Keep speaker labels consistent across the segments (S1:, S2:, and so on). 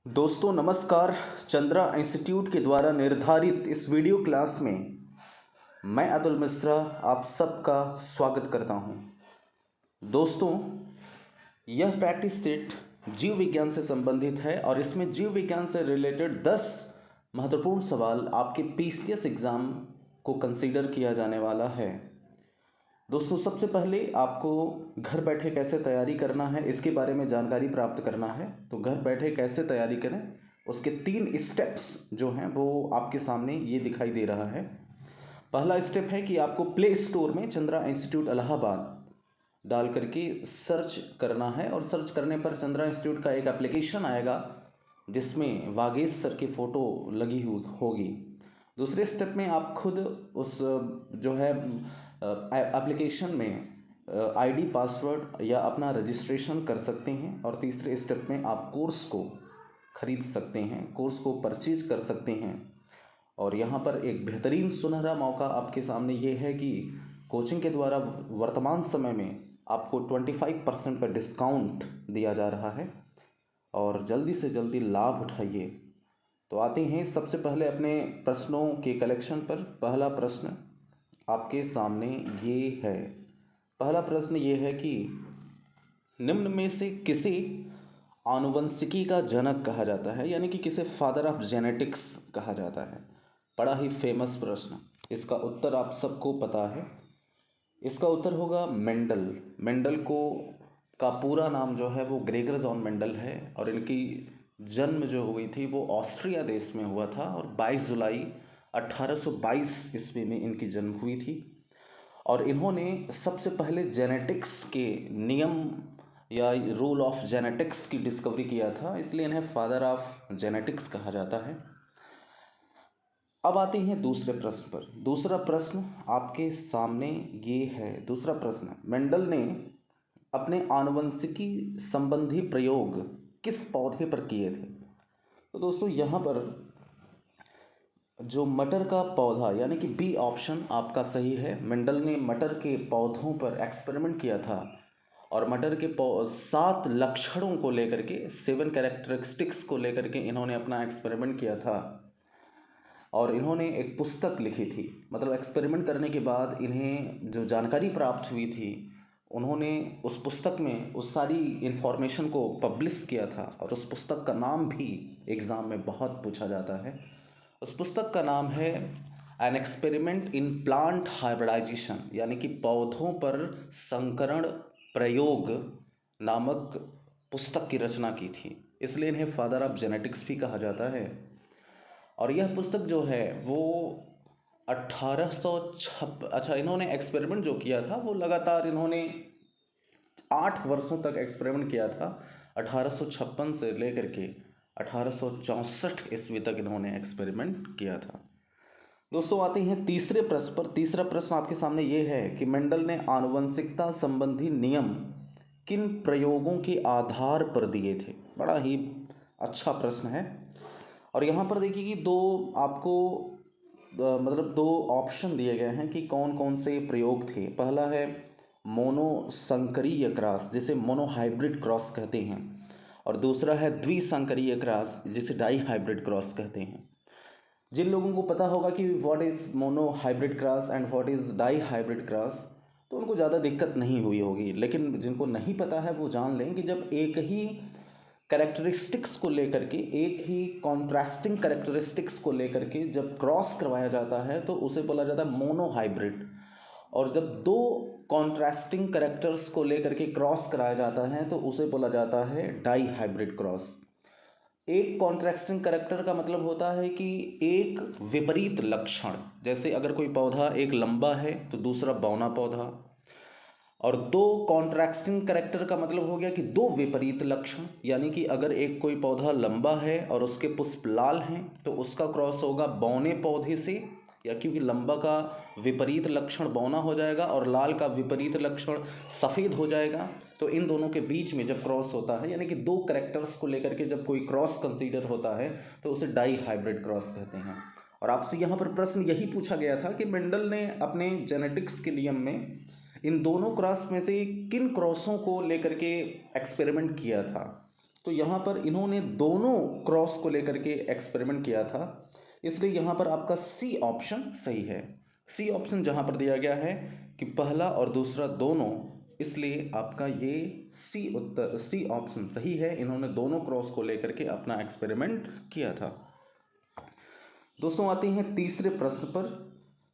S1: दोस्तों नमस्कार। चंद्रा इंस्टीट्यूट के द्वारा निर्धारित इस वीडियो क्लास में मैं अतुल मिश्रा आप सबका स्वागत करता हूं। दोस्तों यह प्रैक्टिस सेट जीव विज्ञान से संबंधित है और इसमें जीव विज्ञान से रिलेटेड 10 महत्वपूर्ण सवाल आपके पीसीएस एग्जाम को कंसीडर किया जाने वाला है। दोस्तों सबसे पहले आपको घर बैठे कैसे तैयारी करना है इसके बारे में जानकारी प्राप्त करना है। तो घर बैठे कैसे तैयारी करें उसके 3 स्टेप्स जो हैं वो आपके सामने ये दिखाई दे रहा है। पहला स्टेप है कि आपको प्ले स्टोर में चंद्रा इंस्टीट्यूट इलाहाबाद डाल करके सर्च करना है और सर्च करने पर चंद्रा इंस्टीट्यूट का एक एप्लीकेशन आएगा जिसमें वागेश सर की फ़ोटो लगी हुई होगी। दूसरे स्टेप में आप खुद उस जो है एप्लीकेशन में आईडी पासवर्ड या अपना रजिस्ट्रेशन कर सकते हैं और तीसरे स्टेप में आप कोर्स को खरीद सकते हैं, कोर्स को परचेज कर सकते हैं। और यहाँ पर एक बेहतरीन सुनहरा मौका आपके सामने ये है कि कोचिंग के द्वारा वर्तमान समय में आपको 25% का डिस्काउंट दिया जा रहा है और जल्दी से जल्दी लाभ उठाइए। तो आते हैं सबसे पहले अपने प्रश्नों के कलेक्शन पर। पहला प्रश्न आपके सामने ये है। पहला प्रश्न ये है कि निम्न में से किसे आनुवंशिकी का जनक कहा जाता है, यानी कि किसे फादर ऑफ जेनेटिक्स कहा जाता है। बड़ा ही फेमस प्रश्न, इसका उत्तर आप सबको पता है। इसका उत्तर होगा मेंडल। मेंडल को का पूरा नाम जो है वो ग्रेगर जॉन मेंडल है और इनकी जन्म जो हुई थी वो ऑस्ट्रिया देश में हुआ था और 22 जुलाई 1822 ईस्वी में इनकी जन्म हुई थी। और इन्होंने सबसे पहले जेनेटिक्स के नियम या रूल ऑफ जेनेटिक्स की डिस्कवरी किया था, इसलिए इन्हें फादर ऑफ जेनेटिक्स कहा जाता है। अब आते हैं दूसरे प्रश्न पर। दूसरा प्रश्न आपके सामने ये है। दूसरा प्रश्न, मेंडल ने अपने आनुवंशिकी संबंधी प्रयोग किस पौधे पर किए थे। तो दोस्तों यहाँ पर जो मटर का पौधा यानी कि बी ऑप्शन आपका सही है। मेंडल ने मटर के पौधों पर एक्सपेरिमेंट किया था और मटर के 7 लक्षणों को लेकर के 7 कैरेक्टरिस्टिक्स को लेकर के इन्होंने अपना एक्सपेरिमेंट किया था और इन्होंने एक पुस्तक लिखी थी। मतलब एक्सपेरिमेंट करने के बाद इन्हें जो जानकारी प्राप्त हुई थी उन्होंने उस पुस्तक में उस सारी इन्फॉर्मेशन को पब्लिश किया था और उस पुस्तक का नाम भी एग्ज़ाम में बहुत पूछा जाता है। उस पुस्तक का नाम है an experiment in plant hybridisation, यानी कि पौधों पर संकरण प्रयोग नामक पुस्तक की रचना की थी, इसलिए इन्हें फादर ऑफ जेनेटिक्स भी कहा जाता है। और यह पुस्तक जो है वो 1856 इन्होंने एक्सपेरिमेंट जो किया था वो लगातार इन्होंने 8 वर्षों तक एक्सपेरिमेंट किया था। 1856 से लेकर के 1864 ईस्वी तक इन्होंने एक्सपेरिमेंट किया था। दोस्तों आते हैं तीसरे प्रश्न पर। तीसरा प्रश्न आपके सामने ये है कि मेंडल ने आनुवंशिकता संबंधी नियम किन प्रयोगों के आधार पर दिए थे। बड़ा ही अच्छा प्रश्न है और यहाँ पर देखिए कि दो ऑप्शन दिए गए हैं कि कौन कौन से प्रयोग थे। पहला है मोनोसंकरीय क्रॉस जिसे मोनोहाइब्रिड क्रॉस कहते हैं और दूसरा है द्विसंकरीय क्रॉस जिसे डाई हाइब्रिड क्रॉस कहते हैं। जिन लोगों को पता होगा कि what is monohybrid cross and what is dihybrid cross तो उनको ज़्यादा दिक्कत नहीं हुई होगी, लेकिन जिनको नहीं पता है वो जान लें कि जब एक ही कैरेक्टरिस्टिक्स को लेकर के, एक ही कॉन्ट्रास्टिंग कैरेक्टरिस्टिक्स को लेकर के जब क्रॉस करवाया जाता है तो उसे बोला जाता है मोनोहाइब्रिड। और जब दो कॉन्ट्रास्टिंग कैरेक्टर्स को लेकर के क्रॉस कराया जाता है तो उसे बोला जाता है डाई हाइब्रिड क्रॉस। एक कॉन्ट्रास्टिंग कैरेक्टर का मतलब होता है कि एक विपरीत लक्षण, जैसे अगर कोई पौधा एक लंबा है तो दूसरा बौना पौधा। और दो कॉन्ट्रास्टिंग कैरेक्टर का मतलब हो गया कि दो विपरीत लक्षण, यानी कि अगर एक कोई पौधा लंबा है और उसके पुष्प लाल हैं तो उसका क्रॉस होगा बौने पौधे से, या क्योंकि लंबा का विपरीत लक्षण बौना हो जाएगा और लाल का विपरीत लक्षण सफ़ेद हो जाएगा। तो इन दोनों के बीच में जब क्रॉस होता है, यानी कि दो कैरेक्टर्स को लेकर के जब कोई क्रॉस कंसीडर होता है तो उसे डाई हाइब्रिड क्रॉस कहते हैं। और आपसे यहाँ पर प्रश्न यही पूछा गया था कि मेंडल ने अपने जेनेटिक्स के नियम में इन दोनों क्रॉस में से किन क्रॉसों को लेकर के एक्सपेरिमेंट किया था। तो यहाँ पर इन्होंने दोनों क्रॉस को लेकर के एक्सपेरिमेंट किया था, इसलिए यहाँ पर आपका सी ऑप्शन सही है। सी ऑप्शन जहाँ पर दिया गया है कि पहला और दूसरा दोनों, इसलिए आपका ये सी ऑप्शन सही है। इन्होंने दोनों क्रॉस को लेकर के अपना एक्सपेरिमेंट किया था। दोस्तों आते हैं तीसरे प्रश्न पर,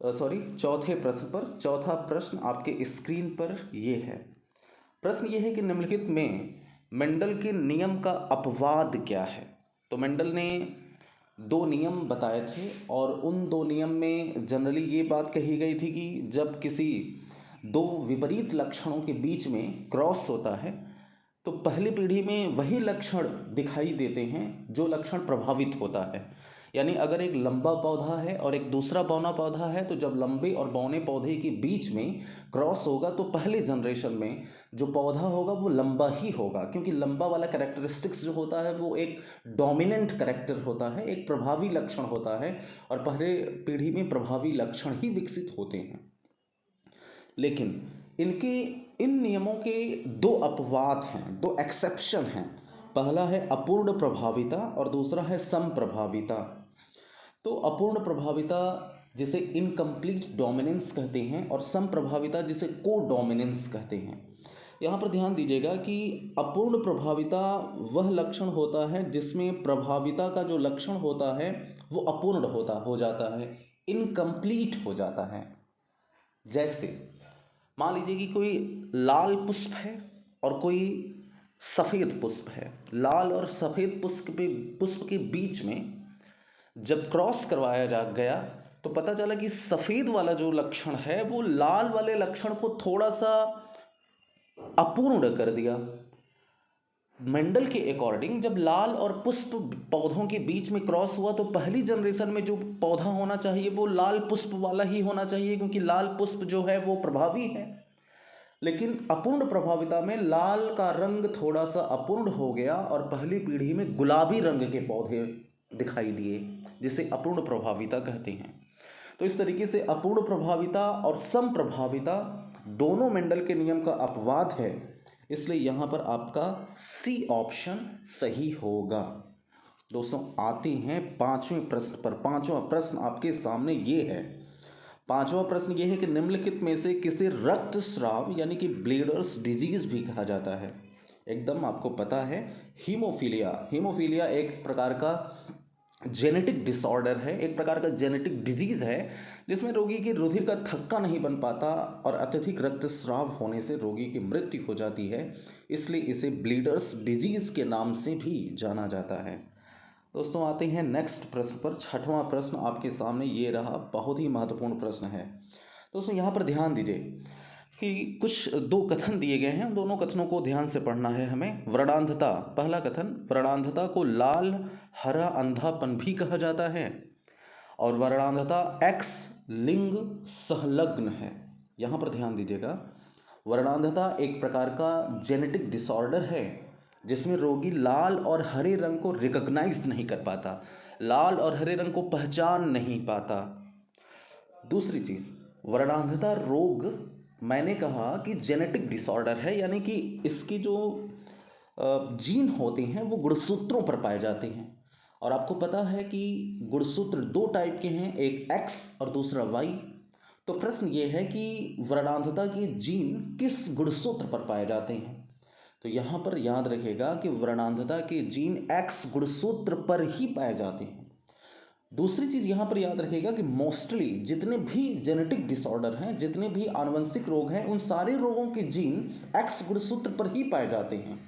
S1: चौथे प्रश्न पर। चौथा प्रश्न आपके स्क्रीन पर ये है। प्रश्न ये है कि निम्नलिखित में मेंडल के नियम का अपवाद क्या है। तो मेंडल ने दो नियम बताए थे और उन दो नियम में जनरली ये बात कही गई थी कि जब किसी दो विपरीत लक्षणों के बीच में क्रॉस होता है तो पहली पीढ़ी में वही लक्षण दिखाई देते हैं जो लक्षण प्रभावित होता है। यानी अगर एक लंबा पौधा है और एक दूसरा बौना पौधा है, तो जब लंबे और बौने पौधे के बीच में क्रॉस होगा तो पहले जनरेशन में जो पौधा होगा वो लंबा ही होगा, क्योंकि लंबा वाला कैरेक्टरिस्टिक्स जो होता है वो एक डोमिनेंट कैरेक्टर होता है, एक प्रभावी लक्षण होता है, और पहले पीढ़ी में प्रभावी लक्षण ही विकसित होते हैं। लेकिन इन नियमों के दो अपवाद हैं, दो एक्सेप्शन हैं। पहला है अपूर्ण प्रभाविता और दूसरा है समप्रभाविता। तो अपूर्ण प्रभाविता जिसे इनकम्प्लीट डोमिनेंस कहते हैं और समप्रभाविता जिसे को डोमिनेंस कहते हैं। यहाँ पर ध्यान दीजिएगा कि अपूर्ण प्रभाविता वह लक्षण होता है जिसमें प्रभाविता का जो लक्षण होता है वो अपूर्ण हो जाता है, इनकम्प्लीट हो जाता है। जैसे मान लीजिए कि कोई लाल पुष्प है और कोई सफेद पुष्प है। लाल और सफेद पुष्प के बीच में जब क्रॉस करवाया गया तो पता चला कि सफेद वाला जो लक्षण है वो लाल वाले लक्षण को थोड़ा सा अपूर्ण कर दिया। मेंडल के अकॉर्डिंग जब लाल और पुष्प पौधों के बीच में क्रॉस हुआ तो पहली जनरेशन में जो पौधा होना चाहिए वो लाल पुष्प वाला ही होना चाहिए, क्योंकि लाल पुष्प जो है वो प्रभावी है। लेकिन अपूर्ण प्रभाविता में लाल का रंग थोड़ा सा अपूर्ण हो गया और पहली पीढ़ी में गुलाबी रंग के पौधे दिखाई दिए, जिसे अपूर्ण प्रभाविता कहते हैं। तो इस तरीके से अपूर्ण प्रभाविता और समप्रभाविता दोनों मेंडल के नियम का अपवाद है, इसलिए यहां पर आपका सी ऑप्शन सही होगा। दोस्तों आते हैं पांचवें प्रश्न पर। पांचवा प्रश्न आपके सामने ये है। पांचवा प्रश्न ये है कि निम्नलिखित में से किसे रक्तस्राव यानी कि ब्लीडर्स डिजीज भी कहा जाता है। एकदम आपको पता है, हीमोफीलिया एक प्रकार का जेनेटिक डिसऑर्डर है, एक प्रकार का जेनेटिक डिजीज है जिसमें रोगी की रुधिर का थक्का नहीं बन पाता और अत्यधिक रक्तस्राव होने से रोगी की मृत्यु हो जाती है, इसलिए इसे ब्लीडर्स डिजीज के नाम से भी जाना जाता है। दोस्तों आते हैं नेक्स्ट प्रश्न पर। छठवां प्रश्न आपके सामने ये रहा, बहुत ही महत्वपूर्ण प्रश्न है। दोस्तों यहाँ पर ध्यान दीजिए कि कुछ दो कथन दिए गए हैं, दोनों कथनों को ध्यान से पढ़ना है हमें। वर्णांधता, पहला कथन, वर्णांधता को लाल हरा अंधापन भी कहा जाता है और वर्णांधता एक्स लिंग संलग्न है। यहाँ पर ध्यान दीजिएगा, वर्णांधता एक प्रकार का जेनेटिक डिसऑर्डर है जिसमें रोगी लाल और हरे रंग को रिकॉग्नाइज नहीं कर पाता, लाल और हरे रंग को पहचान नहीं पाता। दूसरी चीज, वर्णांधता रोग मैंने कहा कि जेनेटिक डिसऑर्डर है, यानी कि इसके जो जीन होते हैं वो गुणसूत्रों पर पाए जाते हैं, और आपको पता है कि गुणसूत्र दो टाइप के हैं, एक एक्स और दूसरा वाई। तो प्रश्न ये है कि वर्णांधता के जीन किस गुणसूत्र पर पाए जाते हैं। तो यहां पर याद रखिएगा कि वर्णांधता के जीन एक्स गुणसूत्र पर ही पाए जाते हैं। दूसरी चीज यहां पर याद रखिएगा कि मोस्टली जितने भी जेनेटिक डिसऑर्डर हैं, जितने भी आनुवंशिक रोग हैं, उन सारे रोगों के जीन एक्स गुणसूत्र पर ही पाए जाते हैं,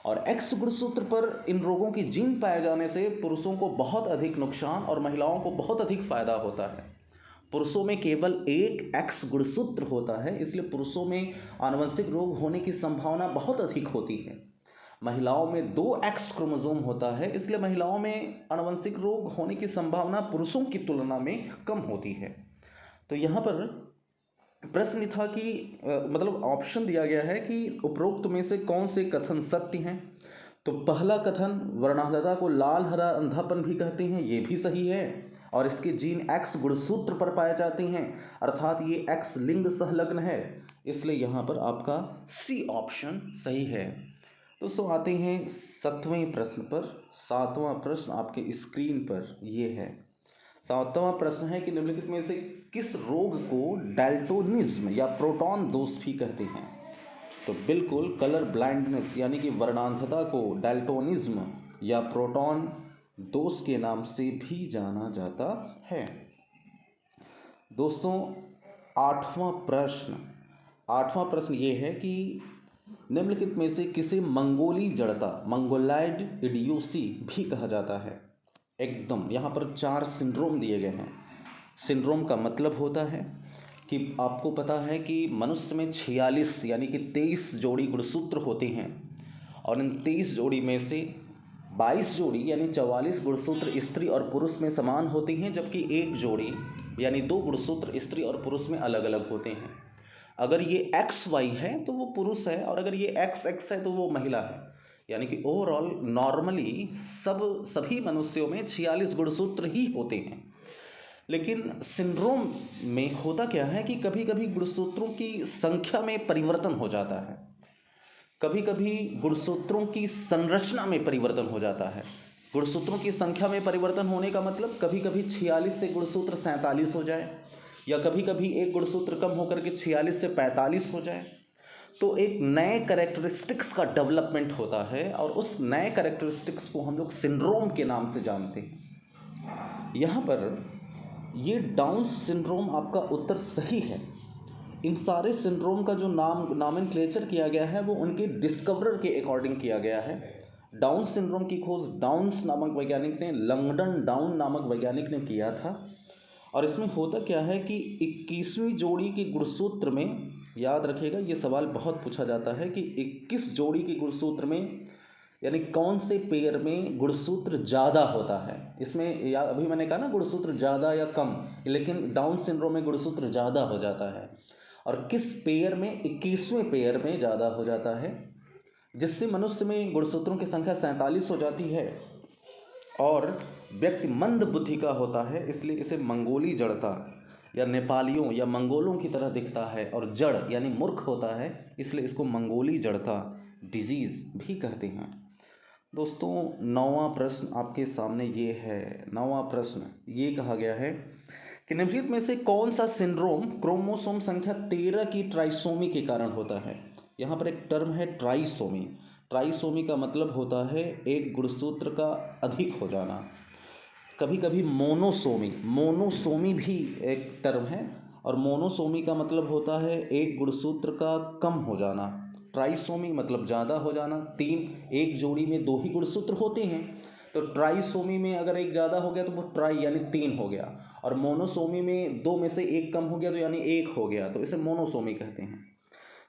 S1: और एक्स गुणसूत्र पर इन रोगों के जीन पाए जाने से पुरुषों को बहुत अधिक नुकसान और महिलाओं को बहुत अधिक फायदा होता है। पुरुषों में केवल एक एक्स गुणसूत्र होता है, इसलिए पुरुषों में आनुवंशिक रोग होने की संभावना बहुत अधिक होती है। महिलाओं में दो एक्स क्रोमोसोम होता है, इसलिए महिलाओं में आनुवंशिक रोग होने की संभावना पुरुषों की तुलना में कम होती है। तो यहाँ पर प्रश्न था कि मतलब ऑप्शन दिया गया है कि उपरोक्त में से कौन से कथन सत्य हैं। तो पहला कथन, वर्णांधता को लाल हरा अंधापन भी कहते हैं, ये भी सही है, और इसके जीन एक्स गुणसूत्र पर पाए जाते हैं, अर्थात ये एक्स लिंग संलग्न है, इसलिए यहां पर आपका सी ऑप्शन सही है। दोस्तों आते हैं 7वें प्रश्न पर। 7वां प्रश्न आपके स्क्रीन पर ये है। 7वां प्रश्न है कि निम्नलिखित में से किस रोग को डाल्टोनिज्म या प्रोटॉन दोष भी कहते हैं? तो बिल्कुल कलर ब्लाइंडनेस यानी कि वर्णांधता को डाल्टोनिज्म या प्रोटॉन दोष के नाम से भी जाना जाता है। दोस्तों आठवां प्रश्न ये है कि निम्नलिखित में से किसे मंगोली जड़ता मंगोलाइड इडियोसी भी कहा जाता है? एकदम यहाँ पर 4 सिंड्रोम दिए गए हैं। सिंड्रोम का मतलब होता है कि आपको पता है कि मनुष्य में 46 यानी कि 23 जोड़ी गुणसूत्र होते हैं और इन 23 जोड़ी में से 22 जोड़ी यानी 44 गुणसूत्र स्त्री और पुरुष में समान होते हैं, जबकि एक जोड़ी यानी 2 गुणसूत्र स्त्री और पुरुष में अलग अलग होते हैं। अगर ये XY है तो वो पुरुष है और अगर ये XX है तो वो महिला है। यानी कि ओवरऑल नॉर्मली सभी मनुष्यों में 46 गुणसूत्र ही होते हैं। लेकिन सिंड्रोम में होता क्या है कि कभी कभी गुणसूत्रों की संख्या में परिवर्तन हो जाता है, कभी कभी गुणसूत्रों की संरचना में परिवर्तन हो जाता है। गुणसूत्रों की संख्या में परिवर्तन होने का मतलब कभी कभी 46 से गुणसूत्र 47 हो जाए या कभी कभी एक गुणसूत्र कम होकर के 46 से 45 हो जाए। तो एक नए कैरेक्टरिस्टिक्स का डेवलपमेंट होता है और उस नए कैरेक्टरिस्टिक्स को हम लोग सिंड्रोम के नाम से जानते हैं। यहाँ पर ये डाउन सिंड्रोम आपका उत्तर सही है। इन सारे सिंड्रोम का जो नॉमेनक्लेचर किया गया है वो उनके डिस्कवरर के अकॉर्डिंग किया गया है। डाउन सिंड्रोम की खोज डाउन्स नामक वैज्ञानिक ने, लंगडन डाउन नामक वैज्ञानिक ने किया था। और इसमें होता क्या है कि 21वीं जोड़ी के गुणसूत्र में, याद रखिएगा ये सवाल बहुत पूछा जाता है कि 21 जोड़ी के गुणसूत्र में यानी कौन से पेयर में गुणसूत्र ज़्यादा होता है। इसमें या अभी मैंने कहा ना गुणसूत्र ज़्यादा या कम, लेकिन डाउन सिंड्रोम में गुणसूत्र ज़्यादा हो जाता है और किस पेयर में, 21वें पेयर में ज़्यादा हो जाता है, जिससे मनुष्य में गुणसूत्रों की संख्या 47 हो जाती है और व्यक्ति मंद बुद्धि का होता है, इसलिए इसे मंगोली जड़ता या नेपालियों या मंगोलों की तरह दिखता है, और जड़ यानी मूर्ख होता है इसलिए इसको मंगोली जड़ता डिजीज भी कहते हैं। दोस्तों 9वां प्रश्न आपके सामने ये है। 9वां प्रश्न ये कहा गया है कि निम्नलिखित में से कौन सा सिंड्रोम क्रोमोसोम संख्या 13 की ट्राइसोमी के कारण होता है? यहाँ पर एक टर्म है ट्राइसोमी। ट्राइसोमी का मतलब होता है एक गुणसूत्र का अधिक हो जाना। कभी कभी मोनोसोमी भी एक टर्म है और मोनोसोमी का मतलब होता है एक गुणसूत्र का कम हो जाना। ट्राइसोमी मतलब ज़्यादा हो जाना। एक जोड़ी में 2 ही गुणसूत्र होते हैं, तो ट्राइसोमी में अगर एक ज़्यादा हो गया तो वो ट्राई यानी 3 हो गया, और मोनोसोमी में 2 में से एक कम हो गया तो यानी 1 हो गया, तो इसे मोनोसोमी कहते हैं।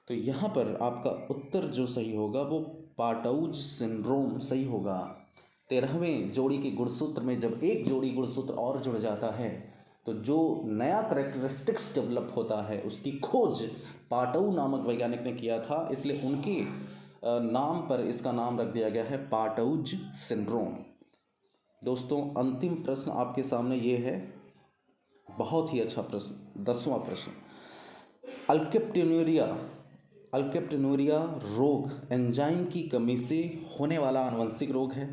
S1: तो यहाँ पर आपका उत्तर जो सही होगा वो पाटौज सिंड्रोम सही होगा। 13वें जोड़ी के गुणसूत्र में जब एक जोड़ी गुणसूत्र और जुड़ जाता है तो जो नया करेक्टरिस्टिक्स डेवलप होता है उसकी खोज पाटौ नामक वैज्ञानिक ने किया था, इसलिए उनके नाम पर इसका नाम रख दिया गया है पाटौज सिंड्रोम। दोस्तों अंतिम प्रश्न आपके सामने ये है, बहुत ही अच्छा प्रश्न, 10वां प्रश्न। अल्केप्टेनुरिया रोग एंजाइम की कमी से होने वाला आनुवंशिक रोग है।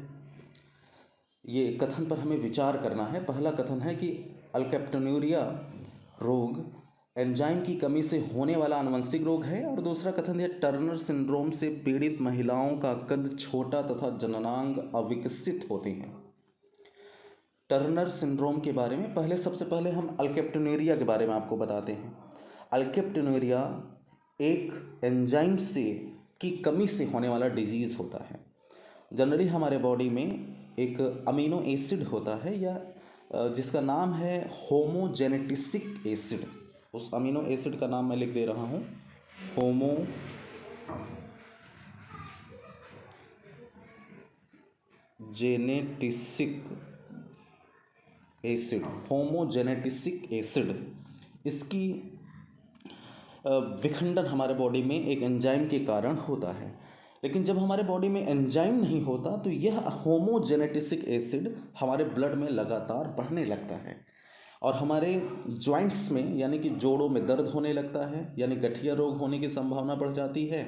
S1: ये कथन पर हमें विचार करना है। पहला कथन है कि अल्केप्टेनुरिया रोग एंजाइम की कमी से होने वाला आनुवंशिक रोग है, और दूसरा कथन है टर्नर सिंड्रोम से पीड़ित महिलाओं का कद छोटा तथा जननांग अविकसित होते हैं। टर्नर सिंड्रोम के बारे में सबसे पहले हम अल्केप्टेनुरिया के बारे में आपको बताते हैं। अल्केप्टेनुरिया एक एंजाइम की कमी से होने वाला डिजीज़ होता है। जनरली हमारे बॉडी में एक अमीनो एसिड होता है या जिसका नाम है होमोजेनेटिसिक एसिड। उस अमीनो एसिड का नाम मैं लिख दे रहा हूँ, होमोजेनेटिसिक एसिड। इसकी विखंडन हमारे बॉडी में एक एंजाइम के कारण होता है। लेकिन जब हमारे बॉडी में एंजाइम नहीं होता तो यह होमोजेनेटिसिक एसिड हमारे ब्लड में लगातार बढ़ने लगता है और हमारे जॉइंट्स में यानी कि जोड़ों में दर्द होने लगता है, यानी गठिया रोग होने की संभावना बढ़ जाती है।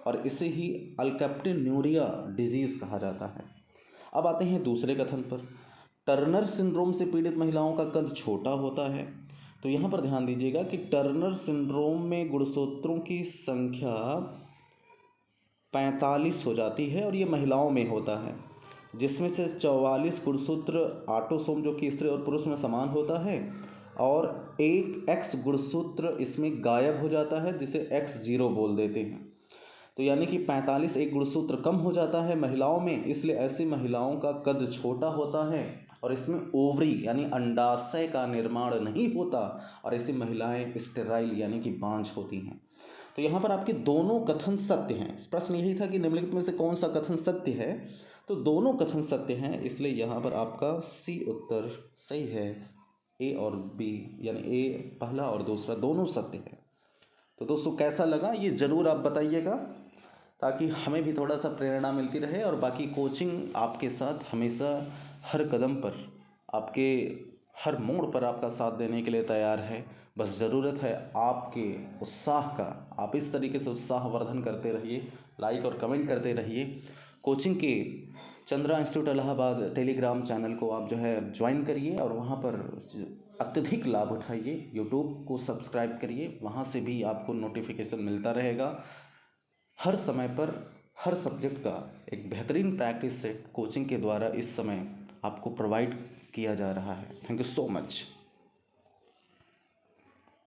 S1: और इसे ही अल्काप्टेन्यूरिया डिजीज़ कहा जाता है। अब आते हैं दूसरे कथन पर। टर्नर सिंड्रोम से पीड़ित महिलाओं का कद छोटा होता है। तो यहाँ पर ध्यान दीजिएगा कि टर्नर सिंड्रोम में गुणसूत्रों की संख्या 45 हो जाती है और ये महिलाओं में होता है, जिसमें से 44 गुणसूत्र ऑटोसोम जो कि स्त्री और पुरुष में समान होता है और एक एक्स गुणसूत्र इसमें गायब हो जाता है जिसे X0 बोल देते हैं। तो यानी कि 45 एक गुणसूत्र कम हो जाता है महिलाओं में, इसलिए ऐसी महिलाओं का कद छोटा होता है और इसमें ओवरी यानी अंडाशय का निर्माण नहीं होता और ऐसी महिलाएं स्टेराइल यानी कि बांझ होती हैं। तो यहाँ पर आपके दोनों कथन सत्य हैं। प्रश्न यही था कि निम्नलिखित में से कौन सा कथन सत्य है, तो दोनों कथन सत्य हैं, इसलिए यहाँ पर आपका सी उत्तर सही है। ए और बी यानी ए पहला और दूसरा दोनों सत्य है। तो दोस्तों कैसा लगा ये ज़रूर आप बताइएगा, ताकि हमें भी थोड़ा सा प्रेरणा मिलती रहे। और बाकी कोचिंग आपके साथ हमेशा हर कदम पर, आपके हर मोड़ पर आपका साथ देने के लिए तैयार है। बस ज़रूरत है आपके उत्साह का। आप इस तरीके से उत्साहवर्धन करते रहिए, लाइक और कमेंट करते रहिए। कोचिंग के Chandra institute Allahabad Telegram channel को आप जो है ज्वाइन करिए और वहाँ पर अत्यधिक लाभ उठाइए। यूट्यूब को सब्सक्राइब करिए, वहाँ से भी आपको नोटिफिकेशन मिलता रहेगा। हर समय पर हर सब्जेक्ट का एक बेहतरीन प्रैक्टिस सेट कोचिंग के द्वारा इस समय आपको प्रोवाइड किया जा रहा है। Thank you so much.